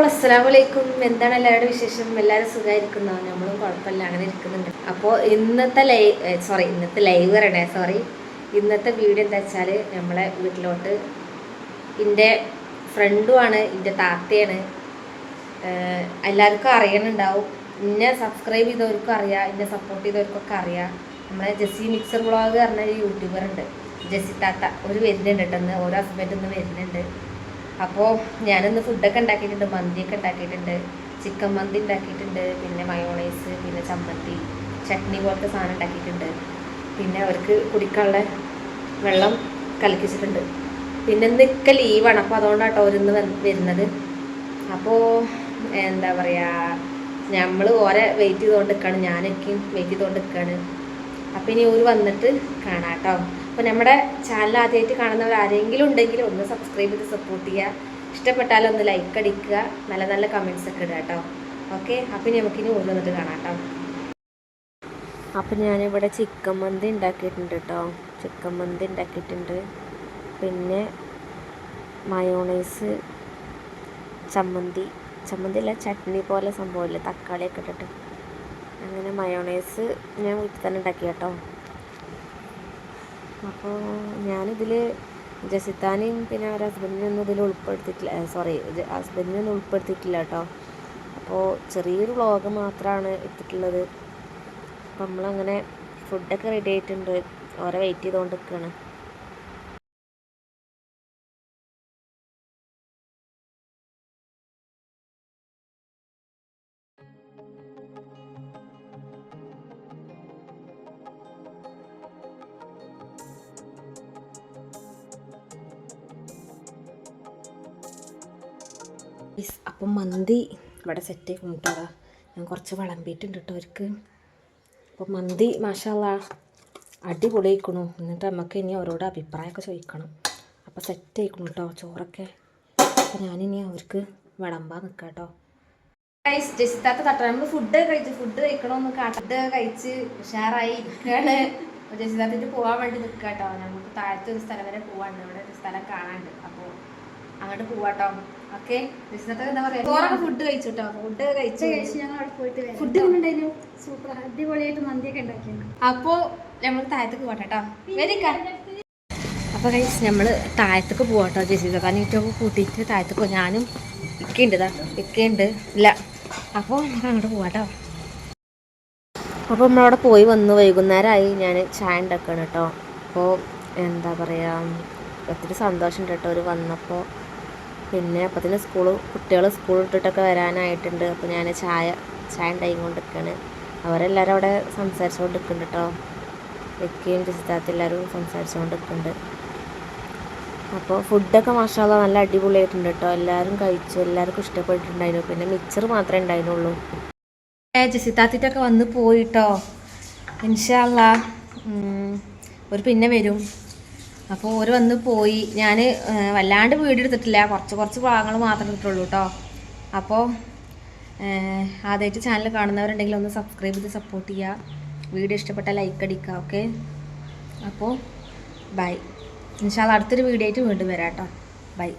അസ്സലാമലൈക്കും. എന്താണ് എല്ലാവരുടെ വിശേഷം? എല്ലാവരും സുഖമായിരിക്കുന്നോ? നമ്മളും കുഴപ്പമില്ല, അങ്ങനെ ഇരിക്കുന്നുണ്ട്. അപ്പോൾ ഇന്നത്തെ വീഡിയോ എന്താ വെച്ചാൽ നമ്മളെ വീട്ടിലോട്ട് എൻ്റെ ഫ്രണ്ടുമാണ്, എൻ്റെ താത്തയാണ്. എല്ലാവർക്കും അറിയണുണ്ടാവും, എന്നെ സബ്സ്ക്രൈബ് ചെയ്തവർക്കും അറിയാം, എന്നെ സപ്പോർട്ട് ചെയ്തവർക്കൊക്കെ അറിയാം. നമ്മളെ ജെസ്സി മിക്സർ വ്ളോഗ് പറഞ്ഞ ഒരു യൂട്യൂബർ ഉണ്ട്, ജെസ്സി താത്ത. ഒരു വരുന്നുണ്ട് കേട്ടോ, ഓരോ ഹസ്ബൻഡ് ഒന്ന് വരുന്നുണ്ട്. അപ്പോൾ ഞാനിന്ന് ഫുഡൊക്കെ ഉണ്ടാക്കിയിട്ടുണ്ട്, മന്തിയൊക്കെ ഉണ്ടാക്കിയിട്ടുണ്ട്. ചിക്കൻ മന്തി ഉണ്ടാക്കിയിട്ടുണ്ട്, പിന്നെ മയോണൈസ്, പിന്നെ ചമ്മന്തി, ചട്നി പോലത്തെ സാധനം ഉണ്ടാക്കിയിട്ടുണ്ട്. പിന്നെ അവർക്ക് കുടിക്കാനുള്ള വെള്ളം കലക്കിച്ചിട്ടുണ്ട്. പിന്നെ ഇന്നൊക്കെ ലീവാണ്, അപ്പോൾ അതുകൊണ്ടാട്ടോ അവരിന്ന് വരുന്നത്. അപ്പോൾ എന്താ പറയുക, നമ്മൾ ഓരെ വെയിറ്റ് ചെയ്തുകൊണ്ട് നിൽക്കുകയാണ്, ഞാനൊക്കെയും വെയിറ്റ് ചെയ്തുകൊണ്ട് നിൽക്കുകയാണ്. അപ്പോൾ ഇനി ഓര് വന്നിട്ട് കാണാം കേട്ടോ. അപ്പോൾ നമ്മുടെ ചാനൽ ആദ്യമായിട്ട് കാണുന്നവർ ആരെങ്കിലും ഉണ്ടെങ്കിൽ ഒന്ന് സബ്സ്ക്രൈബ് ചെയ്ത് സപ്പോർട്ട് ചെയ്യുക. ഇഷ്ടപ്പെട്ടാലും ഒന്ന് ലൈക്ക് അടിക്കുക, നല്ല നല്ല കമൻറ്റ്സ് ഒക്കെ ഇടുക കേട്ടോ. ഓക്കെ, അപ്പം നമുക്കിനി ഓര് വന്നിട്ട് കാണാം കേട്ടോ. അപ്പം ഞാനിവിടെ ചിക്കൻ മന്തി ഉണ്ടാക്കിയിട്ടുണ്ട് കേട്ടോ. ചിക്കൻ മന്തി ഉണ്ടാക്കിയിട്ടുണ്ട്, പിന്നെ മയോണൈസ്, ചമ്മന്തി അല്ല, ചട്നി പോലെ സംഭവമില്ല, തക്കാളിയൊക്കെ ഇട്ടിട്ട് അങ്ങനെ മയോണൈസ് ഞാൻ വീട്ടിൽ തന്നെ ഉണ്ടാക്കി കേട്ടോ. അപ്പോൾ ഞാനിതിൽ ജസിത്താനെയും പിന്നെ അവരുടെ ഹസ്ബൻഡിനൊന്നും ഇതിൽ ഹസ്ബൻഡിനൊന്നും ഉൾപ്പെടുത്തിയിട്ടില്ല കേട്ടോ. അപ്പോൾ ചെറിയൊരു വ്ളോഗ് മാത്രമാണ് ഇട്ടിട്ടുള്ളത്. അപ്പം നമ്മളങ്ങനെ ഫുഡൊക്കെ റെഡി ആയിട്ടുണ്ട്, ഓരോ വെയിറ്റ് ചെയ്തുകൊണ്ട് നിൽക്കുകയാണ്. അപ്പം മന്തി ഇവിടെ സെറ്റ് കൊണ്ടുപോകാം. ഞാൻ കുറച്ച് വിളമ്പിയിട്ടുണ്ട് കേട്ടോ അവർക്ക്. അപ്പം മന്തി മാഷാല്ലാ അടിപൊളിയായിക്കണു. എന്നിട്ട് നമുക്ക് ഇനി അവരോട് അഭിപ്രായമൊക്കെ ചോദിക്കണം. അപ്പോൾ സെറ്റ് ആയിക്കണു കേട്ടോ ചോറൊക്കെ. അപ്പോൾ ഞാനിനി അവർക്ക് വിളമ്പാൻ നിൽക്കാം കേട്ടോ. ജസിത്താത്ത തട്ട നമ്മൾ ഫുഡ് കഴിക്കണമെന്ന് ഫുഡ് കഴിച്ച് ഉഷാറായി ഇരിക്കുകയാണ്. ജസിത്താത്തിട്ട് പോകാൻ വേണ്ടി നിൽക്കുക കേട്ടോ. നമുക്ക് താഴത്തെ ഒരു സ്ഥലം വരെ പോകാണ്ട്, ഇവിടെ ഒരു സ്ഥലം കാണാണ്ട്. അപ്പോൾ അങ്ങോട്ട് പോവാട്ടോ. ഓക്കെ, എന്താ പറയാ, ചോറൊക്കെ ഫുഡ് കഴിച്ചു കേട്ടോ. ഫുഡ് കഴിച്ച് ഞങ്ങൾ അവിടെ പോയിട്ട് ഫുഡ് ഉണ്ടായിരുന്നു, സൂപ്പർ അടിപൊളിയായിട്ട് മന്തിയൊക്കെ ഉണ്ടാക്കിയാണ്. അപ്പോൾ നമ്മൾ താഴത്തേക്ക് പോട്ടെ കേട്ടോ. അപ്പോൾ കഴിച്ച് നമ്മൾ താഴത്തേക്ക് പോവാട്ടോ. ജസിതാനേറ്റൊക്കെ കൂട്ടിയിട്ട് താഴത്തേക്ക് പോകും. ഞാനും ഇക്കുണ്ട് ഇല്ല. അപ്പോൾ നമുക്ക് അങ്ങോട്ട് പോവാട്ടോ. അപ്പോൾ നമ്മളവിടെ പോയി വന്നു, വൈകുന്നേരമായി. ഞാൻ ചായ ഉണ്ടാക്കുകയാണ് കേട്ടോ. അപ്പോൾ എന്താ പറയുക, ഒത്തിരി സന്തോഷമുണ്ട് കേട്ടോ അവർ വന്നപ്പോൾ. പിന്നെ അപ്പത്തിന് കുട്ടികൾ സ്കൂൾ ഇട്ടിട്ടൊക്കെ വരാനായിട്ടുണ്ട്. അപ്പോൾ ഞാൻ ചായ ഉണ്ടാക്കി കൊണ്ടിരിക്കുകയാണ്. അവരെല്ലാവരും അവിടെ സംസാരിച്ചുകൊണ്ട് നിൽക്കുന്നുണ്ട് കേട്ടോ. വെക്കുകയും ജസിത്താത്ത എല്ലാവരും സംസാരിച്ചുകൊണ്ട് നിൽക്കുന്നുണ്ട്. അപ്പോൾ ഫുഡൊക്കെ മാഷാല്ലാ നല്ല അടിപൊളിയായിട്ടുണ്ട് കേട്ടോ. എല്ലാവരും കഴിച്ചു, എല്ലാവർക്കും ഇഷ്ടപ്പെട്ടിട്ടുണ്ടായിരുന്നു. പിന്നെ മിക്സർ മാത്രമേ ഉണ്ടായിരുന്നുള്ളൂ. ജസിത്താത്തിട്ടൊക്കെ വന്ന് പോയിട്ടോ. ഇൻഷാ അല്ലാ ഒരു പിന്നെ വരും. അപ്പോൾ ഓര് വന്ന് പോയി. ഞാൻ വല്ലാണ്ട് വീഡിയോ എടുത്തിട്ടില്ല, കുറച്ച് ഭാഗങ്ങൾ മാത്രമേ എടുത്തിട്ടുള്ളൂ കേട്ടോ. അപ്പോൾ ആദ്യമായിട്ട് ചാനൽ കാണുന്നവരുണ്ടെങ്കിൽ ഒന്ന് സബ്സ്ക്രൈബ് ചെയ്ത് സപ്പോർട്ട് ചെയ്യുക. വീഡിയോ ഇഷ്ടപ്പെട്ടാൽ ലൈക്ക് അടിക്കുക. ഓക്കെ, അപ്പോൾ ബൈ. ഇൻഷാ അല്ലാ അടുത്തൊരു വീഡിയോ ആയിട്ട് വീണ്ടും വരാം കേട്ടോ. ബൈ.